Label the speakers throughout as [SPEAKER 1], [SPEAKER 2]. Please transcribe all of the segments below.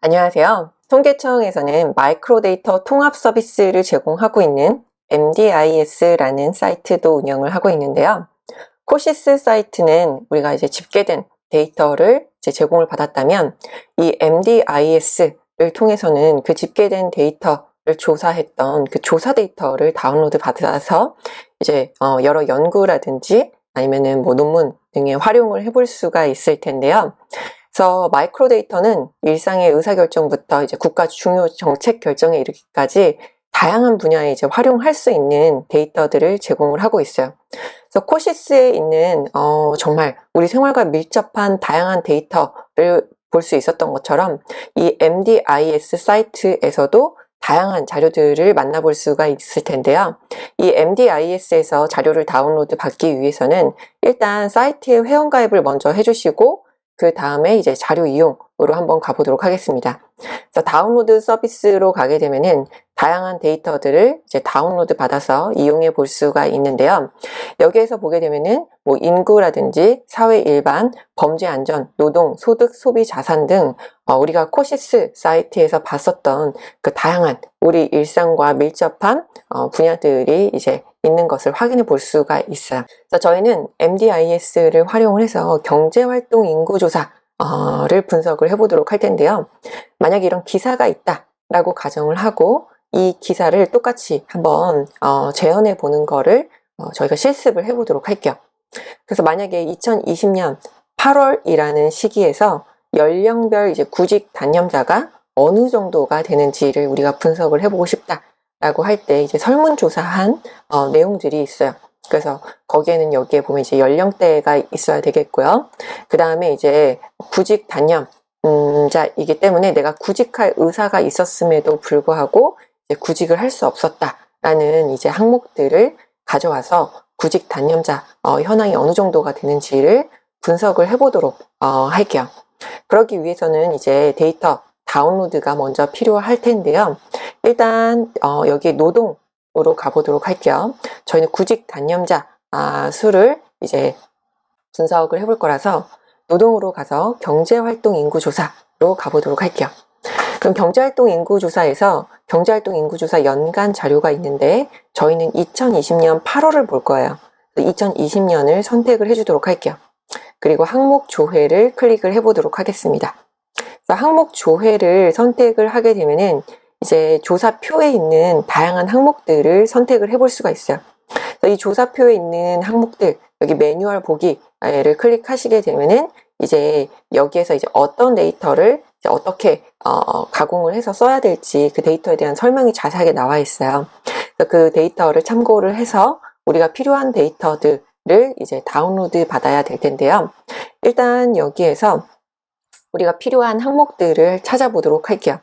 [SPEAKER 1] 안녕하세요. 통계청에서는 마이크로 데이터 통합 서비스를 제공하고 있는 MDIS라는 사이트도 운영을 하고 있는데요. 코시스 사이트는 우리가 이제 집계된 데이터를 이제 제공을 받았다면 이 MDIS를 통해서는 그 집계된 데이터를 조사했던 그 조사 데이터를 다운로드 받아서 이제 여러 연구라든지 아니면은 뭐 논문 등에 활용을 해볼 수가 있을 텐데요. 그래서 마이크로 데이터는 일상의 의사결정부터 이제 국가 중요 정책 결정에 이르기까지 다양한 분야에 이제 활용할 수 있는 데이터들을 제공을 하고 있어요. 그래서 코시스에 있는 정말 우리 생활과 밀접한 다양한 데이터를 볼 수 있었던 것처럼 이 MDIS 사이트에서도 다양한 자료들을 만나볼 수가 있을 텐데요. 이 MDIS에서 자료를 다운로드 받기 위해서는 일단 사이트에 회원가입을 먼저 해주시고 그 다음에 이제 자료 이용으로 한번 가보도록 하겠습니다. 그래서 다운로드 서비스로 가게 되면은 다양한 데이터들을 이제 다운로드 받아서 이용해 볼 수가 있는데요. 여기에서 보게 되면은 뭐 인구라든지 사회 일반, 범죄 안전, 노동, 소득, 소비, 자산 등 우리가 코시스 사이트에서 봤었던 그 다양한 우리 일상과 밀접한 분야들이 이제 있는 것을 확인해 볼 수가 있어요. 그래서 저희는 MDIS를 활용을 해서 경제활동 인구조사를 분석을 해보도록 할 텐데요. 만약에 이런 기사가 있다라고 가정을 하고 이 기사를 똑같이 한번 재현해 보는 거를 저희가 실습을 해보도록 할게요. 그래서 만약에 2020년 8월이라는 시기에서 연령별 이제 구직 단념자가 어느 정도가 되는지를 우리가 분석을 해보고 싶다라고 할 때 이제 설문조사한 내용들이 있어요. 그래서 거기에는 여기에 보면 이제 연령대가 있어야 되겠고요. 그 다음에 이제 구직 단념자이기 때문에 내가 구직할 의사가 있었음에도 불구하고 이제 구직을 할 수 없었다라는 이제 항목들을 가져와서 구직 단념자 현황이 어느 정도가 되는지를 분석을 해보도록 할게요. 그러기 위해서는 이제 데이터 다운로드가 먼저 필요할 텐데요. 일단 여기 노동으로 가보도록 할게요. 저희는 구직 단념자 수를 이제 분석을 해볼 거라서 노동으로 가서 경제활동 인구조사로 가보도록 할게요. 그럼 경제활동 인구조사에서 경제활동 인구조사 연간 자료가 있는데 저희는 2020년 8월을 볼 거예요. 2020년을 선택을 해주도록 할게요. 그리고 항목 조회를 클릭을 해보도록 하겠습니다. 그래서 항목 조회를 선택을 하게 되면은 이제 조사표에 있는 다양한 항목들을 선택을 해볼 수가 있어요. 이 조사표에 있는 항목들 여기 매뉴얼 보기를 클릭하시게 되면은 이제 여기에서 이제 어떤 데이터를 이제 어떻게 가공을 해서 써야 될지 그 데이터에 대한 설명이 자세하게 나와 있어요. 그래서 그 데이터를 참고를 해서 우리가 필요한 데이터들을 이제 다운로드 받아야 될 텐데요. 일단 여기에서 우리가 필요한 항목들을 찾아보도록 할게요.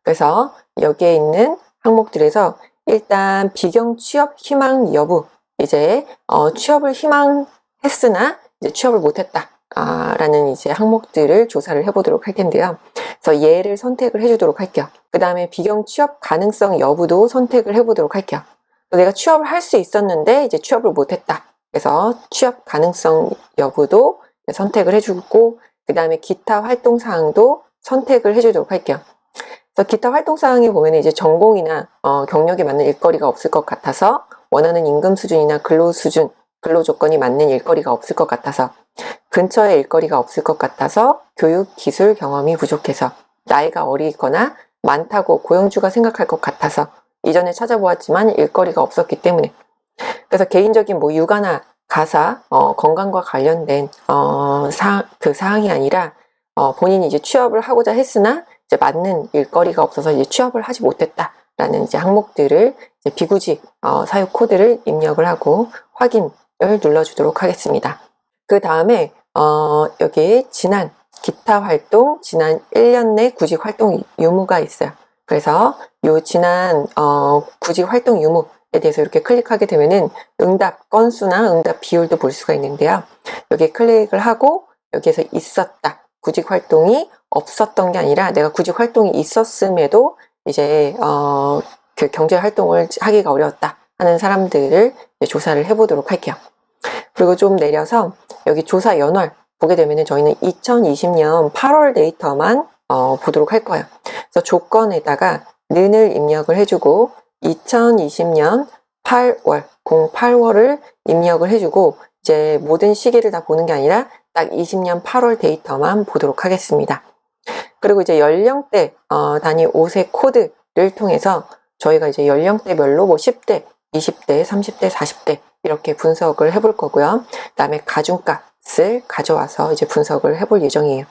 [SPEAKER 1] 그래서 여기에 있는 항목들에서 일단 비경 취업 희망 여부 이제 취업을 희망했으나 이제 취업을 못했다 라는 이제 항목들을 조사를 해보도록 할 텐데요. 그래서 얘를 선택을 해주도록 할게요. 그 다음에 비경 취업 가능성 여부도 선택을 해보도록 할게요. 내가 취업을 할 수 있었는데 이제 취업을 못했다. 그래서 취업 가능성 여부도 선택을 해주고 그 다음에 기타 활동 사항도 선택을 해주도록 할게요. 그래서 기타 활동 사항에 보면 이제 전공이나 경력에 맞는 일거리가 없을 것 같아서 원하는 임금 수준이나 근로 수준, 근로 조건이 맞는 일거리가 없을 것 같아서 근처에 일거리가 없을 것 같아서 교육, 기술, 경험이 부족해서 나이가 어리거나 많다고 고용주가 생각할 것 같아서 이전에 찾아보았지만 일거리가 없었기 때문에 그래서 개인적인 뭐 육아나 가사, 건강과 관련된 그 사항이 아니라 본인이 이제 취업을 하고자 했으나 이제 맞는 일거리가 없어서 이제 취업을 하지 못했다라는 이제 항목들을 이제 비구직 사육 코드를 입력을 하고 확인을 눌러주도록 하겠습니다. 그 다음에 여기 지난 기타 활동, 지난 1년 내 구직 활동 유무가 있어요. 그래서 요 지난 구직 활동 유무에 대해서 이렇게 클릭하게 되면은 응답 건수나 응답 비율도 볼 수가 있는데요. 여기에 클릭을 하고 여기에서 있었다. 구직 활동이 없었던 게 아니라 내가 구직 활동이 있었음에도 이제 그 경제 활동을 하기가 어려웠다 하는 사람들을 조사를 해보도록 할게요. 그리고 좀 내려서 여기 조사 연월 보게 되면은 저희는 2020년 8월 데이터만 보도록 할 거예요. 그래서 조건에다가 는을 입력을 해주고 2020년 8월, 08월을 입력을 해주고 이제 모든 시기를 다 보는 게 아니라 딱 20년 8월 데이터만 보도록 하겠습니다. 그리고 이제 연령대 단위 5세 코드를 통해서 저희가 이제 연령대별로 뭐 10대, 20대, 30대, 40대 이렇게 분석을 해볼 거고요. 그다음에 가중값을 가져와서 이제 분석을 해볼 예정이에요.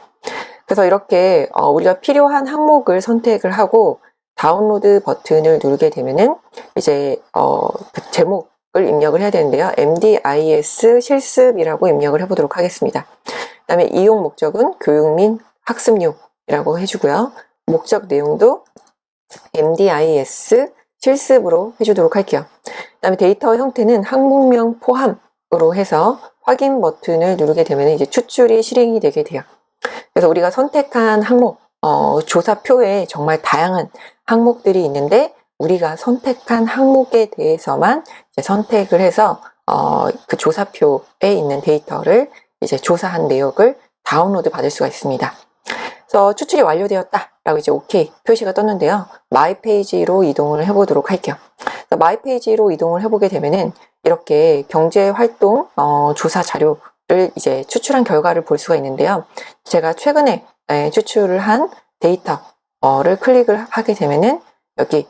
[SPEAKER 1] 그래서 이렇게 우리가 필요한 항목을 선택을 하고 다운로드 버튼을 누르게 되면은 이제 그 제목을 입력을 해야 되는데요. MDIS 실습이라고 입력을 해보도록 하겠습니다. 그다음에 이용 목적은 교육 및 학습용이라고 해주고요. 목적 내용도 MDIS 실습으로 해주도록 할게요. 그다음에 데이터 형태는 항목명 포함으로 해서 확인 버튼을 누르게 되면 이제 추출이 실행이 되게 돼요. 그래서 우리가 선택한 항목, 조사표에 정말 다양한 항목들이 있는데 우리가 선택한 항목에 대해서만 이제 선택을 해서 그 조사표에 있는 데이터를 이제 조사한 내역을 다운로드 받을 수가 있습니다. 그래서 추출이 완료되었다라고 이제 OK 표시가 떴는데요. 마이 페이지로 이동을 해보도록 할게요. 마이 페이지로 이동을 해보게 되면은 이렇게 경제활동 조사 자료를 이제 추출한 결과를 볼 수가 있는데요. 제가 최근에 추출을 한 데이터를 클릭을 하게 되면은 여기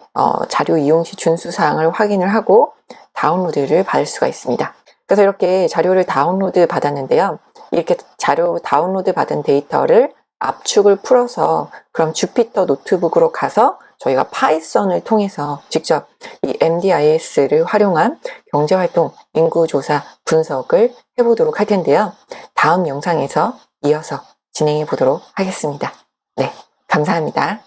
[SPEAKER 1] 자료 이용 시 준수 사항을 확인을 하고 다운로드를 받을 수가 있습니다. 그래서 이렇게 자료를 다운로드 받았는데요. 이렇게 자료 다운로드 받은 데이터를 압축을 풀어서 그럼 주피터 노트북으로 가서 저희가 파이썬을 통해서 직접 이 MDIS를 활용한 경제활동 인구조사 분석을 해보도록 할 텐데요. 다음 영상에서 이어서 진행해 보도록 하겠습니다. 네, 감사합니다.